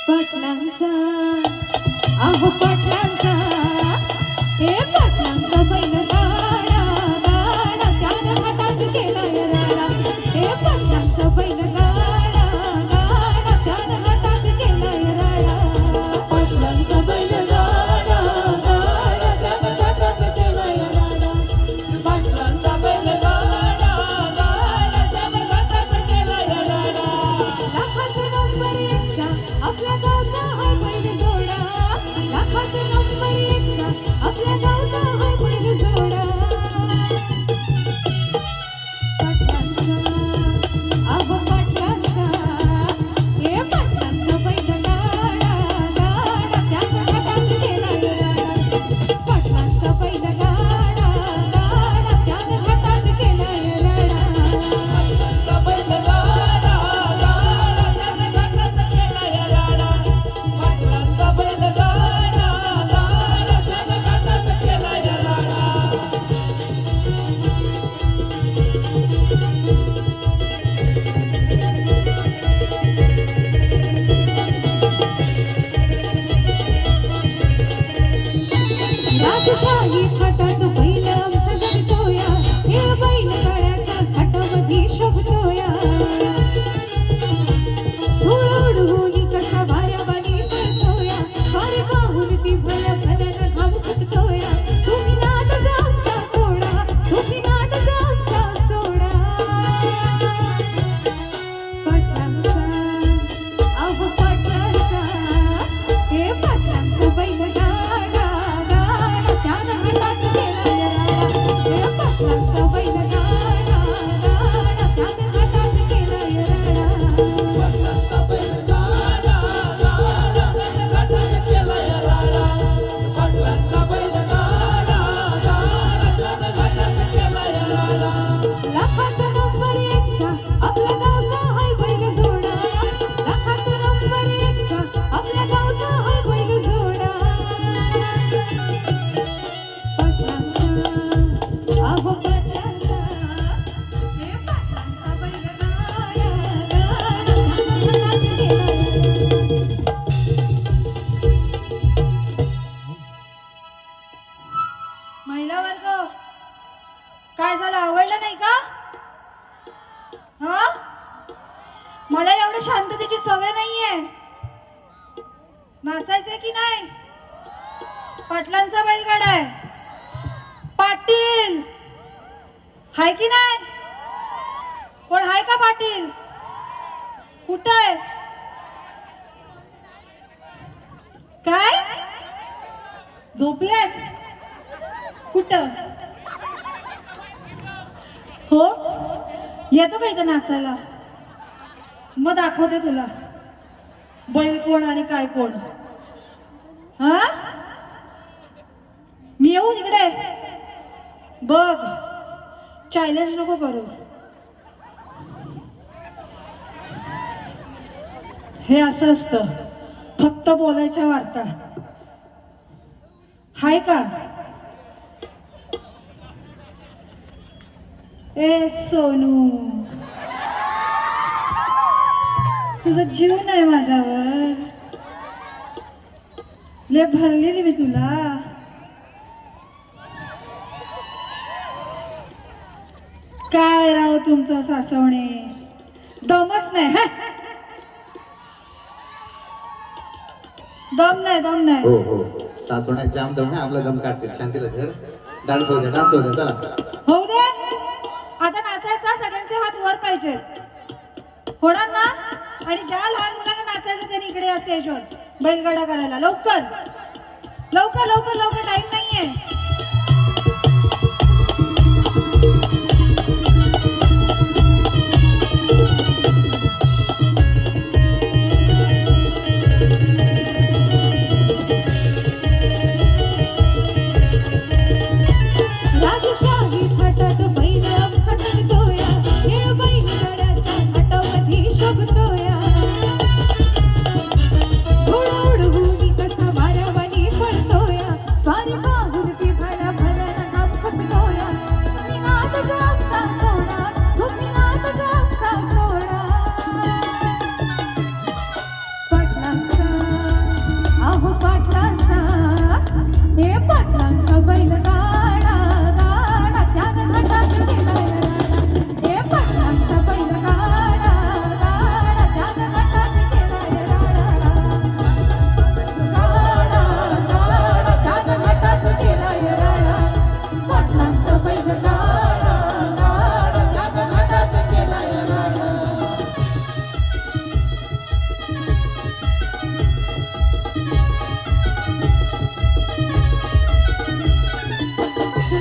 पाटलांचा अहो पाटलांचा हे पाटलांचा बैल गाडा गाडा त्यानं हातात केलाय राडा हे पाटलांचा बैल गाडा गाडा त्यानं हातात केलाय राडा पाटलांचा बैल गाडा गाडा त्यानं हातात केलाय राडा पाटलांचा बैल गाडा गाडा त्यानं हातात केलाय राडा लाखात नंबर एकचा आपल्या गावचा हाय बैल जोडा लाखात नंबर एकचा आपल्या गावचा हाय बैल जोडा पाटलांचा अहो पाटलांचा हे पाटलांचा बैल गाडा गाडा त्याच्या हातात केलाय राडा पाटलांचा बैल गाडा गाडा त्याच्या हातात केलाय राडा पाटलांचा बैल गाडा गाडा त्याच्या हातात केलाय राडा पाटलांचा बैल गाडा गाडा त्याच्या हातात केलाय राडा राजशाही थाटात बैल आमचा जगतोया हे बैल गाड्याचा थाटामध्ये शोभतोया धूळ उडवून कसा वाऱ्यावानी पळतोया वारे पाहून ती भल भलन घाम फुटतोया तुम्ही नाद आमचा सोडा तुम्ही नाद आमचा सोडा पाटलांचा अहो पाटलांचा हे पाटलांचा बैल गाडा गाडा त्यानं हातात केलाय राडा हे पाटलांचा बैल गाडा गाडा त्यानं हातात केलाय राडा पाटलांचा बैल गाडा गाडा त्यानं हातात केलाय राडा पाटलांचा बैल गाडा गाडा त्यानं हातात केलाय राडा लाखात नंबर एकचा आपल्या गावचा हाय बैल जोडा लाखात नंबर एकचा आपल्या गावचा हाय बैल जोडा पाटलांचा अहो पाटलांचा हे पाटलांचा बैल गाडा गाडा त्यानं हातात केलाय महिला वर्ग काय झालं, आवडलं नाही का? हा, मला एवढं शांततेची सवय नाहीये. नाचायचंय की नाही? पाटलांचा बैलगाडा आहे. पाटील हाय की नाही? कोण हाय का पाटील? कुठं आहे? काय झोपलेत? कुठं? हो, येतो का इथं नाचायला? मग दाखवते तुला बैल कोण आणि काय कोण. हा, मी येऊ इकडे? बघ, चॅलेंज नको करूस. हे असं असतं, फक्त बोलायच्या वार्ता. हाय का? ए सोनू, तुझा जीव नाही माझ्यावर. लय भरलेली मी तुला. काय राव तुमचं सासवणे, दमच नाही. हा, दम नाही, दम नाही. हो हो, सासवण्यात जाम दम आहे. आपला दम काढते. शांतीला धर. डान्स होऊ दे, डान्स होऊ दे. चला होऊ दे. आता नाचायचा, सगळ्यांचे हात वर पाहिजेत. होणार ना? आणि ज्या लहान मुलांना नाचायचं त्यांनी इकडे या स्टेजवर बैलगाडा करायला. लवकर लवकर लवकर लवकर, टाइम नाहीये.